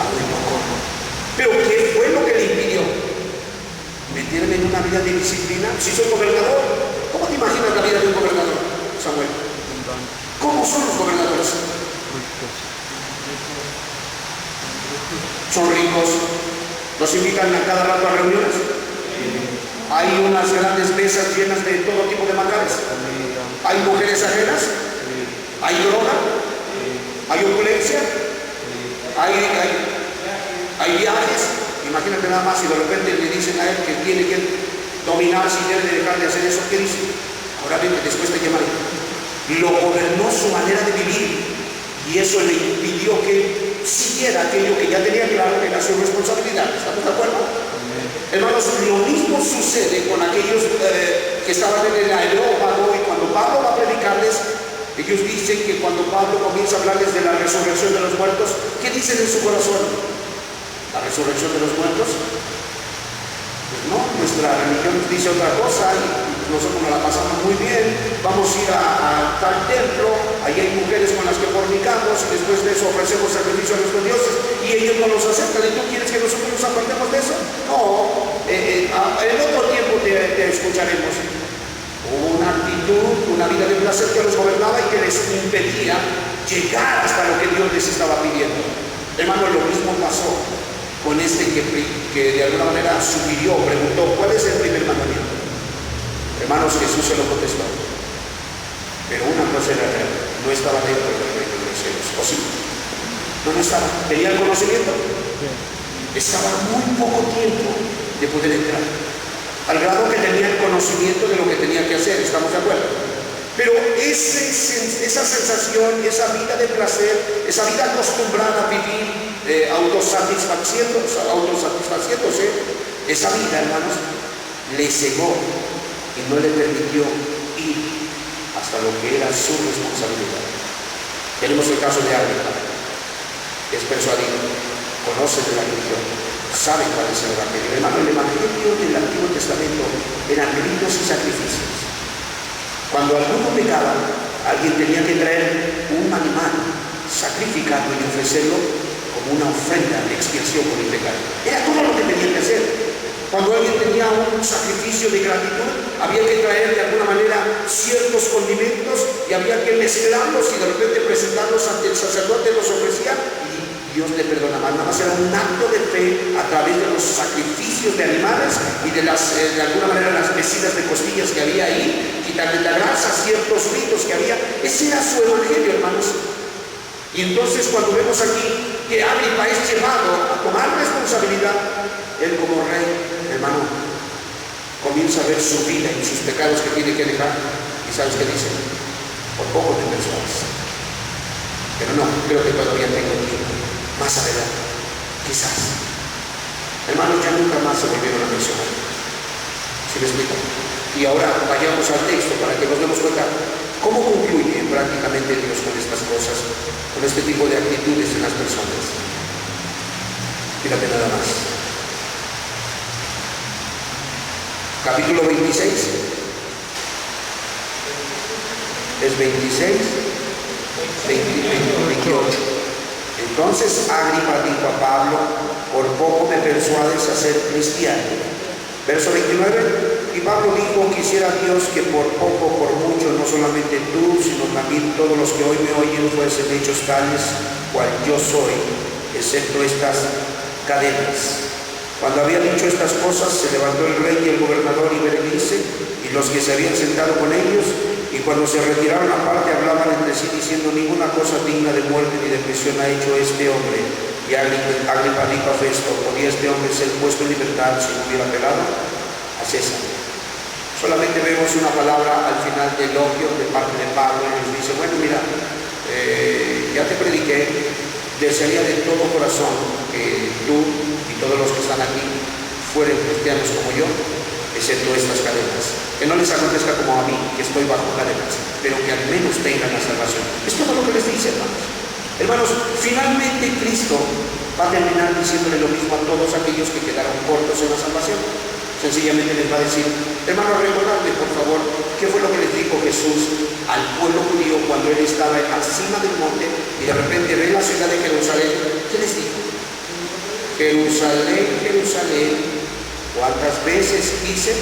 A muy poco. ¿Pero qué fue lo que le impidió? ¿Meterme en una vida de disciplina? Si soy gobernador, ¿cómo te imaginas la vida de un gobernador, Samuel? ¿Cómo son los gobernadores? Son ricos, los invitan a cada rato a reuniones. Hay unas grandes mesas llenas de todo tipo de manjares. Hay mujeres ajenas, hay droga, hay opulencia, hay viajes. Imagínate nada más si de repente le dicen a él que tiene que dominar sin él de dejar de hacer eso. ¿Qué dice? Ahora bien, después te llamaré. Lo gobernó su manera de vivir y eso le impidió que siguiera aquello que ya tenía claro que era su responsabilidad. ¿Estamos de acuerdo? Hermanos, lo mismo sucede con aquellos que estaban en el Areópago, y cuando Pablo va a predicarles, ellos dicen que cuando Pablo comienza a hablarles de la resurrección de los muertos, ¿qué dicen en su corazón? ¿La resurrección de los muertos? Pues no, nuestra religión nos dice otra cosa y nosotros nos la pasamos muy bien, vamos a ir a tal templo, ahí hay mujeres con las que fornicamos y después de eso ofrecemos sacrificio a nuestros dioses y ellos no los aceptan. ¿Y tú quieres que nosotros nos apartemos de eso? No, en otro tiempo te escucharemos. Hubo una actitud, una vida de placer que los gobernaba y que les impedía llegar hasta lo que Dios les estaba pidiendo. Hermano, lo mismo pasó con este que de alguna manera sugirió, preguntó, ¿cuál es el primer mandamiento? Hermanos, Jesús se lo contestó. Pero una cosa era real, no estaba dentro del reino de los cielos. ¿O sí? No estaba. ¿Tenía el conocimiento? Estaba muy poco tiempo de poder entrar. Al grado que tenía el conocimiento de lo que tenía que hacer, ¿estamos de acuerdo? Pero esa sensación, esa vida de placer, esa vida acostumbrada a vivir autosatisfaciéndose, esa vida, hermanos, le cegó y no le permitió ir hasta lo que era su responsabilidad. Tenemos el caso de Agripa, es persuadido, conoce de la religión, sabe cuál es el evangelio. Hermano, el evangelio del Antiguo Testamento eran ritos y sacrificios. Cuando alguno pecaba, alguien tenía que traer un animal, sacrificarlo y ofrecerlo como una ofrenda de expiación por el pecado. Era todo lo que tenía que hacer. Cuando alguien tenía un sacrificio de gratitud, había que traer de alguna manera ciertos condimentos y había que mezclarlos y de repente presentarlos ante el sacerdote, los ofrecía y Dios le perdonaba. Nada más era un acto de fe a través de los sacrificios de animales y de alguna manera las mesidas de costillas que había ahí, quitarle la grasa, ciertos ritos que había. Ese era su evangelio, hermanos. Y entonces cuando vemos aquí que Agripa es llevado a tomar responsabilidad, él como rey, hermano, comienza a ver su vida y sus pecados que tiene que dejar. ¿Y sabes qué dice? Por poco te persuades. Pero no, creo que todavía tengo tiempo. Más adelante, quizás. Hermanos, ya nunca más se volvieron a mencionar. ¿Sí me explico? Y ahora vayamos al texto para que nos demos cuenta cómo concluye prácticamente Dios con estas cosas, con este tipo de actitudes en las personas. Fíjate nada más. Capítulo 26. Es 26, 28. Entonces Agripa dijo a Pablo, por poco me persuades a ser cristiano. Verso 29, Y Pablo dijo: quisiera Dios que por poco, por mucho, no solamente tú, sino también todos los que hoy me oyen fuesen hechos tales cual yo soy, excepto estas cadenas. Cuando había dicho estas cosas, se levantó el rey y el gobernador y Berenice y los que se habían sentado con ellos, y cuando se retiraron aparte hablaban entre sí diciendo: ninguna cosa digna de muerte ni de prisión ha hecho este hombre. Y Agripa dijo a Festo: ¿podía este hombre ser puesto en libertad si no hubiera apelado a César? Solamente vemos una palabra al final de elogio de parte de Pablo, y nos dice: bueno, mira, ya te prediqué, desearía de todo corazón que tú y todos los que están aquí fueren cristianos como yo, excepto estas cadenas. Que no les acontezca como a mí, que estoy bajo cadenas, pero que al menos tengan la salvación. Es todo lo que les dice, hermanos. Hermanos, finalmente Cristo va a terminar diciéndole lo mismo a todos aquellos que quedaron cortos en la salvación. Sencillamente les va a decir: hermanos, recordadme por favor qué fue lo que les dijo Jesús al pueblo judío cuando él estaba encima del monte y de repente ve la ciudad de Jerusalén. ¿Qué les dijo? Jerusalén, Jerusalén, cuántas veces quise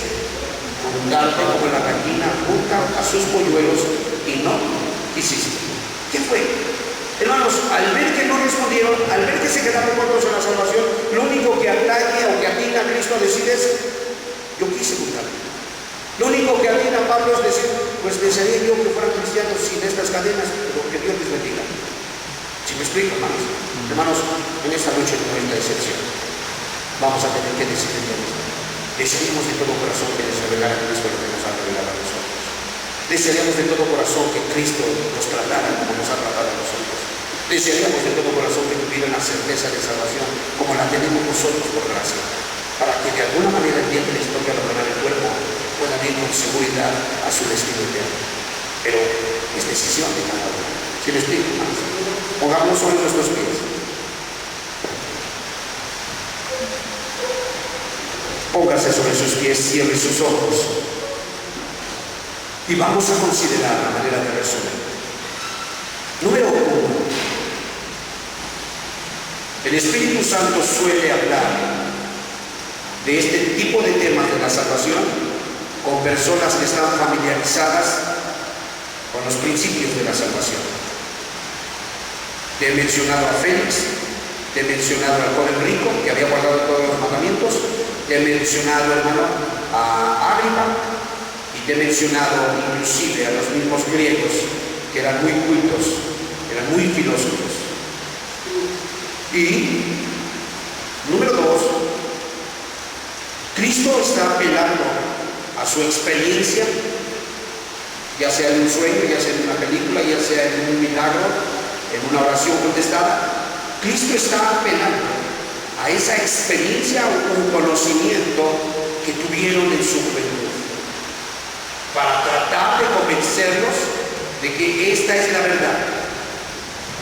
juntarte como la gallina junta a sus polluelos y no quisiste. ¿Qué fue? Hermanos, al ver que no respondieron, al ver que se quedaron cortos en la salvación, lo único que atañe o que atina a Cristo a decir es: yo quise juntarme. Lo único que atina a Pablo es decir: pues desearía yo que fueran cristianos sin estas cadenas, pero que Dios les bendiga. ¿Sí me explico, hermanos? Hermanos, en esta noche no es la excepción. Vamos a tener que decidir lo mismo. Desearíamos de todo corazón que les revelara a Cristo lo que nos ha revelado a nosotros. Desearíamos de todo corazón que Cristo nos tratara como nos ha tratado a nosotros. Desearíamos de todo corazón que tuvieran la certeza de salvación como la tenemos nosotros por gracia, para que de alguna manera el día que les toque abandonar el cuerpo puedan ir con seguridad a su destino eterno. Pero es decisión de cada uno. ¿Sí me explico, hermanos? Pongamos sobre nuestros pies. Póngase sobre sus pies, cierre sus ojos y vamos a considerar la manera de resolver. Número 1. El Espíritu Santo suele hablar de este tipo de temas de la salvación con personas que están familiarizadas con los principios de la salvación. Te he mencionado a Félix, te he mencionado al joven rico que había guardado todos los mandamientos, te he mencionado, hermano, a Agripa, y te he mencionado inclusive a los mismos griegos que eran muy cultos, eran muy filósofos. Y número 2, Cristo está apelando a su experiencia, ya sea en un sueño, ya sea en una película, ya sea en un milagro, en una oración contestada. Cristo está apelando a esa experiencia o un conocimiento que tuvieron en su juventud, para tratar de convencerlos de que esta es la verdad,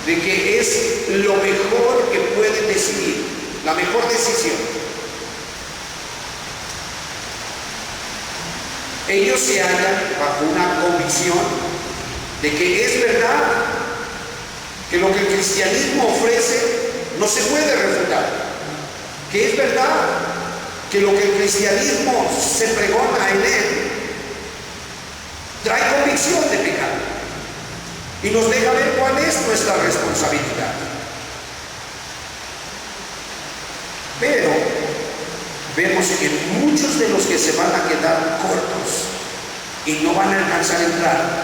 de que es lo mejor que pueden decidir, la mejor decisión. Ellos se hallan bajo una convicción de que es verdad, que lo que el cristianismo ofrece no se puede refutar, que es verdad, que lo que el cristianismo se pregona en él trae convicción de pecado y nos deja ver cuál es nuestra responsabilidad. Pero vemos que muchos de los que se van a quedar cortos y no van a alcanzar a entrar,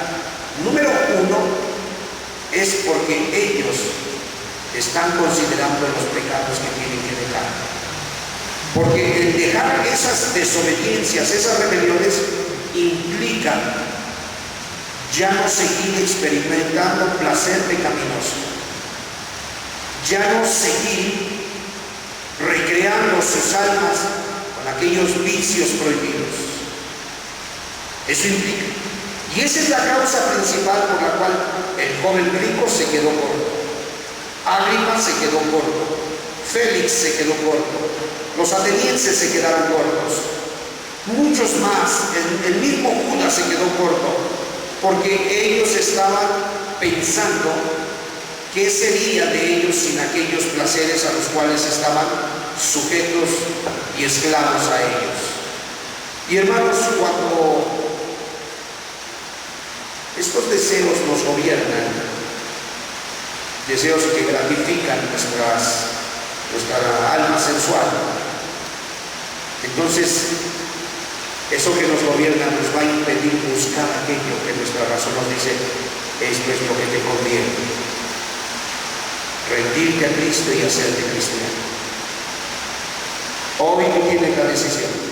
número 1, es porque ellos están considerando los pecados que tienen que dejar. Porque el dejar esas desobediencias, esas rebeliones, implica ya no seguir experimentando placer pecaminoso, ya no seguir recreando sus almas con aquellos vicios prohibidos. Eso implica. Y esa es la causa principal por la cual el joven rico se quedó corto, Agripa se quedó corto, Félix se quedó corto, los atenienses se quedaron cortos, muchos más, el mismo Judas se quedó corto, porque ellos estaban pensando qué sería de ellos sin aquellos placeres a los cuales estaban sujetos y esclavos a ellos. Y hermanos, cuando estos deseos nos gobiernan, deseos que gratifican nuestra alma sensual, entonces eso que nos gobierna nos va a impedir buscar aquello que nuestra razón nos dice: esto es lo que te conviene, rendirte a Cristo y hacerte cristiano. Hoy tú tienes la decisión.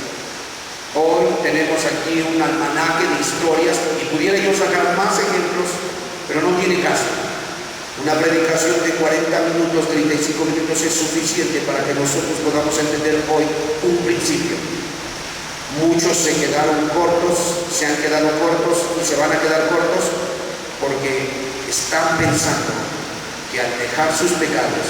Hoy tenemos aquí un almanaque de historias y pudiera yo sacar más ejemplos, pero no tiene caso. Una predicación de 40 minutos, 35 minutos es suficiente para que nosotros podamos entender hoy un principio. Muchos se quedaron cortos, se han quedado cortos y se van a quedar cortos porque están pensando que al dejar sus pecados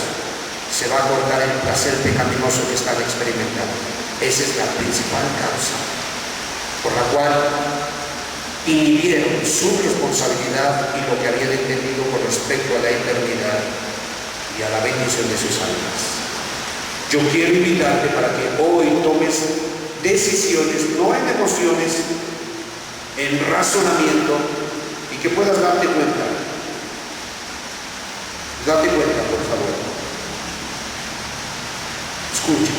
se va a cortar el placer pecaminoso que están experimentando. Esa es la principal causa por la cual inhibieron su responsabilidad y lo que habían entendido con respecto a la eternidad y a la bendición de sus almas. Yo quiero invitarte para que hoy tomes decisiones, no en emociones, en razonamiento, y que puedas darte cuenta. Date cuenta, por favor. Escucha.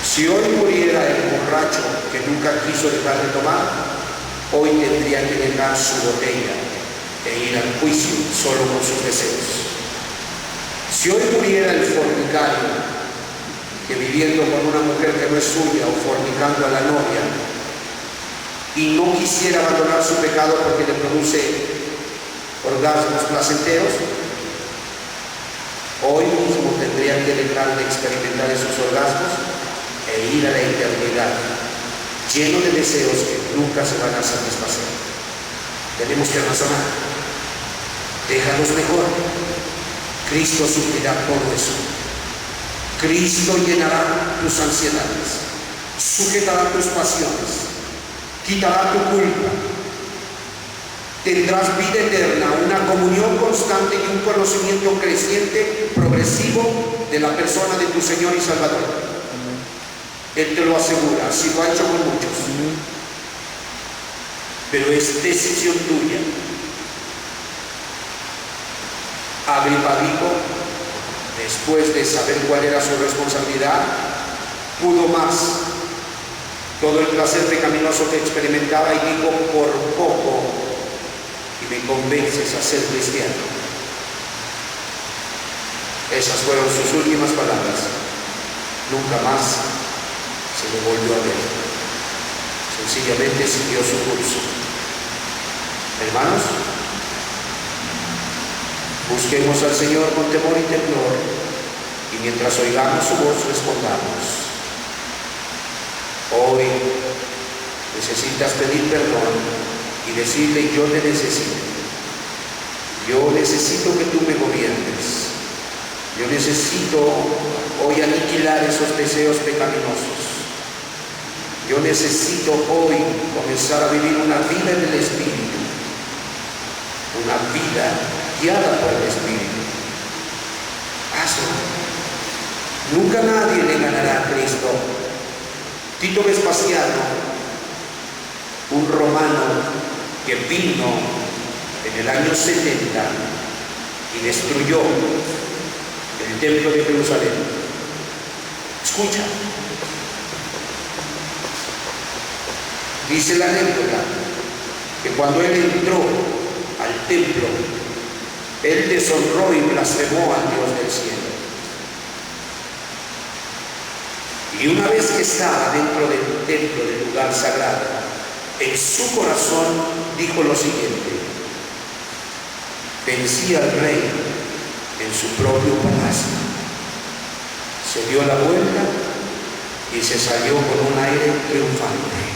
Si hoy muriera el borracho que nunca quiso dejar de tomar, hoy tendría que dejar su botella e ir al juicio solo con sus deseos. Si hoy muriera el fornicario que viviendo con una mujer que no es suya o fornicando a la novia y no quisiera abandonar su pecado porque le produce orgasmos placenteros, hoy mismo tendría que dejar de experimentar esos orgasmos e ir a la eternidad lleno de deseos que nunca se van a satisfacer. Tenemos que razonar. Déjalos mejor. Cristo suplirá todo eso. Cristo llenará tus ansiedades, sujetará tus pasiones, quitará tu culpa. Tendrás vida eterna, una comunión constante y un conocimiento creciente, progresivo de la persona de tu Señor y Salvador. Él te lo asegura, así lo ha hecho con muchos. Pero es decisión tuya. Agripa dijo, después de saber cuál era su responsabilidad, pudo más. Todo el placer pecaminoso que experimentaba y dijo, por poco y me convences a ser cristiano. Esas fueron sus últimas palabras. Nunca más se le volvió a ver. Sencillamente siguió su curso. Hermanos, busquemos al Señor con temor y temblor, y mientras oigamos su voz respondamos. Hoy necesitas pedir perdón y decirle: yo te necesito. Yo necesito que tú me gobiernes. Yo necesito hoy aniquilar esos deseos pecaminosos. Yo necesito hoy comenzar a vivir una vida en el Espíritu, una vida guiada por el Espíritu. Hazlo. Nunca nadie le ganará a Cristo. Tito Vespasiano, un romano que vino en el año 70 y destruyó el templo de Jerusalén. Escucha. Dice la anécdota que cuando él entró al templo, él deshonró y blasfemó al Dios del cielo. Y una vez que estaba dentro del templo, del lugar sagrado, en su corazón dijo lo siguiente: vencí al rey en su propio palacio. Se dio la vuelta y se salió con un aire triunfante.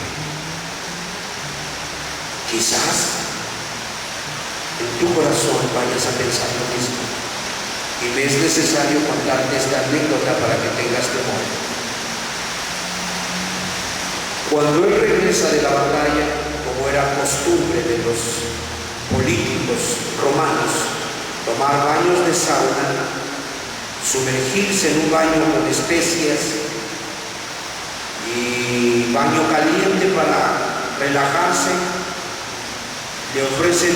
Quizás en tu corazón vayas a pensar lo mismo, y me es necesario contarte esta anécdota para que tengas temor. Cuando él regresa de la batalla, como era costumbre de los políticos romanos, tomar baños de sauna, sumergirse en un baño con especias y baño caliente para relajarse, le ofrecen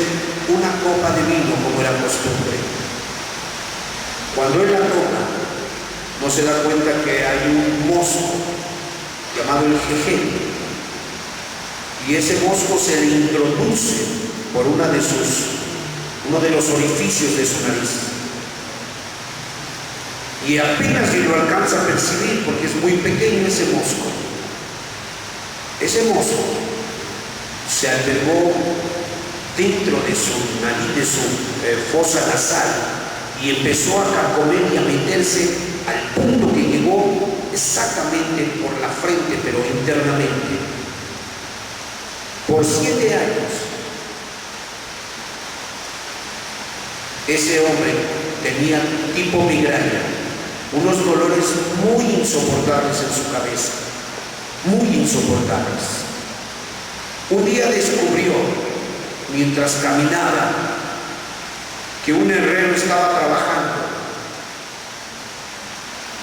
una copa de vino como era costumbre. Cuando él la toma, no se da cuenta que hay un mosco llamado el jejel, y ese mosco se le introduce por uno de los orificios de su nariz. Y apenas si lo alcanza a percibir, porque es muy pequeño ese mosco. Ese mosco se albergó dentro de su nariz, de su fosa nasal, y empezó a carcomer y a meterse al punto que llegó exactamente por la frente, pero internamente. Por 7 años, ese hombre tenía tipo migraña, unos dolores muy insoportables en su cabeza, muy insoportables. Un día descubrió, mientras caminaba, que un herrero estaba trabajando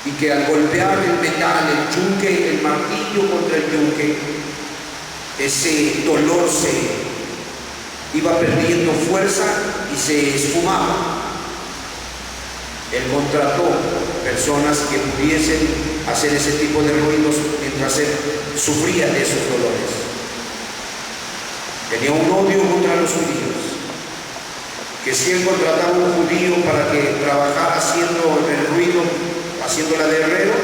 y que al golpear el metal, el yunque, el martillo contra el yunque, ese dolor se iba perdiendo fuerza y se esfumaba. Él contrató personas que pudiesen hacer ese tipo de ruidos mientras él sufría de esos dolores. Tenía un odio contra los judíos, que si él contrataba a un judío para que trabajara haciendo el ruido, haciéndola de herrero,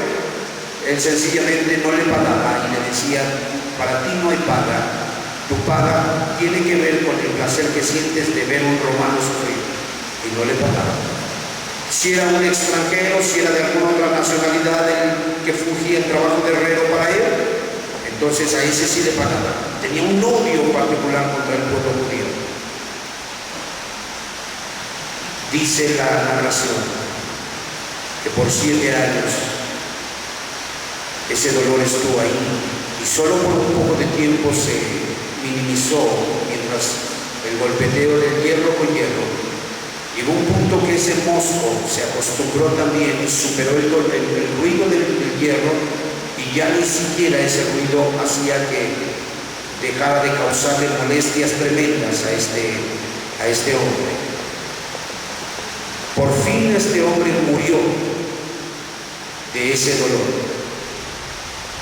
él sencillamente no le pagaba y le decía: para ti no hay paga, tu paga tiene que ver con el placer que sientes de ver un romano sufrir, y no le pagaba. Si era un extranjero, si era de alguna otra nacionalidad el que fungía el trabajo de herrero para él, entonces a ese sí le pagaba. Tenía un odio particular contra el pueblo judío. Dice la narración que por 7 años ese dolor estuvo ahí, y solo por un poco de tiempo se minimizó mientras el golpeteo del hierro con hierro. Llegó un punto que ese mosco se acostumbró también y superó el ruido del hierro, y ya ni siquiera ese ruido hacía que dejara de causarle molestias tremendas a este hombre. Por fin este hombre murió de ese dolor.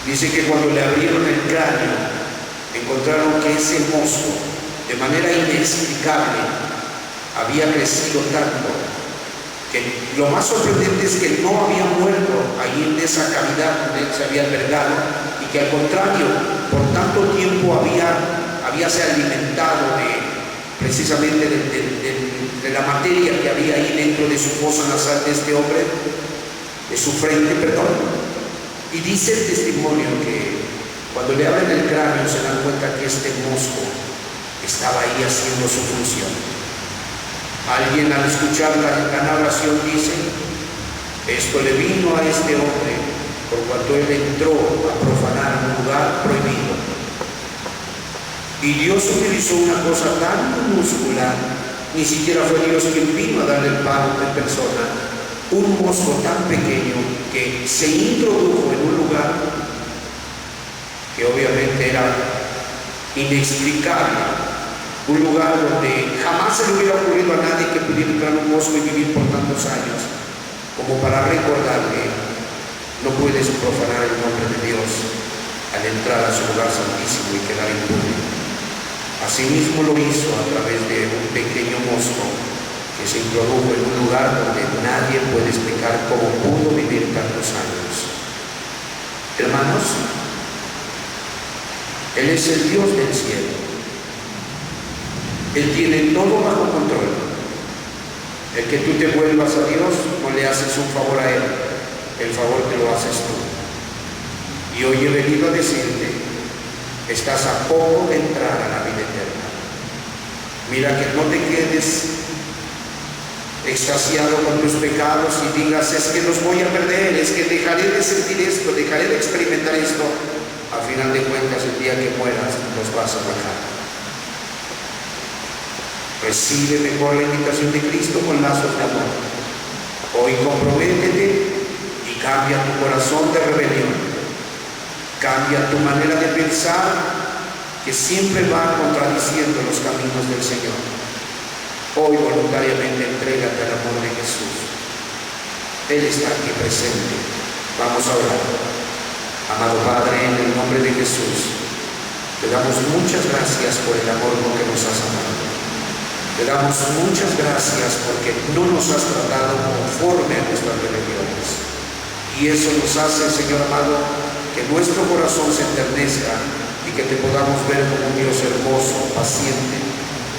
Dice que cuando le abrieron el cráneo, encontraron que ese mosco, de manera inexplicable, había crecido tanto, que lo más sorprendente es que no había muerto ahí en esa cavidad donde él se había albergado, y que al contrario, por tanto tiempo había se alimentado precisamente de la materia que había ahí dentro de su fosa nasal de este hombre, de su frente, perdón. Y dice el testimonio que cuando le abren el cráneo se dan cuenta que este mosco estaba ahí haciendo su función. Alguien, al escuchar la narración, dice: esto le vino a este hombre por cuanto él entró a profanar un lugar prohibido. Y Dios utilizó una cosa tan minúscula, ni siquiera fue Dios quien vino a darle el pago en persona, un mosco tan pequeño que se introdujo en un lugar que obviamente era inexplicable. Un lugar donde jamás se le hubiera ocurrido a nadie que pudiera entrar un mosco y vivir por tantos años, como para recordar que no puedes profanar el nombre de Dios al entrar a su lugar santísimo y quedar impune. Asimismo lo hizo a través de un pequeño mosco que se introdujo en un lugar donde nadie puede explicar cómo pudo vivir tantos años. Hermanos, Él es el Dios del cielo. Él tiene todo bajo control. El que tú te vuelvas a Dios, no le haces un favor a Él, el favor te lo haces tú. Y hoy he venido a decirte: estás a poco de entrar a la vida eterna. Mira que no te quedes extasiado con tus pecados y digas: es que los voy a perder, es que dejaré de sentir esto, dejaré de experimentar esto. A final de cuentas, el día que mueras, los vas a bajar. Recibe mejor la invitación de Cristo con lazos de amor. Hoy comprométete y cambia tu corazón de rebelión. Cambia tu manera de pensar, que siempre va contradiciendo los caminos del Señor. Hoy voluntariamente entrégate al amor de Jesús. Él está aquí presente. Vamos a orar. Amado Padre, en el nombre de Jesús, te damos muchas gracias por el amor con que nos has amado. Te damos muchas gracias porque no nos has tratado conforme a nuestras religiones. Y eso nos hace, Señor amado, que nuestro corazón se enternezca y que te podamos ver como un Dios hermoso, paciente,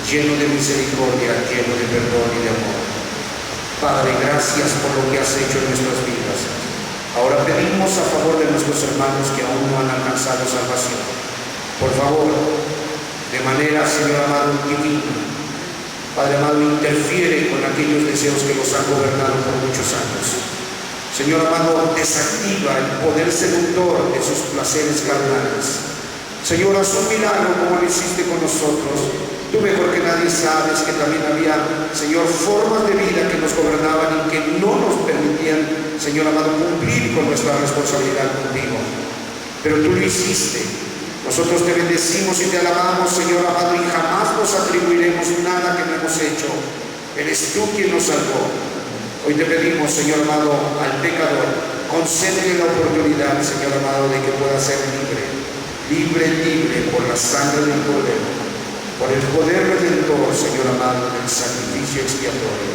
lleno de misericordia, lleno de perdón y de amor. Padre, gracias por lo que has hecho en nuestras vidas. Ahora pedimos a favor de nuestros hermanos que aún no han alcanzado salvación. Por favor, de manera, Señor amado, divina, Padre amado, interfiere con aquellos deseos que los han gobernado por muchos años. Señor amado, desactiva el poder seductor de sus placeres carnales. Señor, haz un milagro como lo hiciste con nosotros. Tú mejor que nadie sabes que también había, Señor, formas de vida que nos gobernaban y que no nos permitían, Señor amado, cumplir con nuestra responsabilidad contigo. Pero tú lo hiciste. Nosotros te bendecimos y te alabamos, Señor amado, y jamás nos atribuiremos nada que no hemos hecho. Eres tú quien nos salvó. Hoy te pedimos, Señor amado, al pecador, concédele la oportunidad, Señor amado, de que pueda ser libre, libre por la sangre del Cordero, por el poder redentor, Señor amado, del sacrificio expiatorio.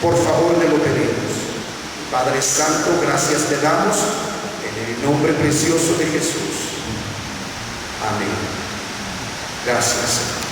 Por favor, te lo pedimos. Padre Santo, gracias te damos en el nombre precioso de Jesús. Amén. Gracias.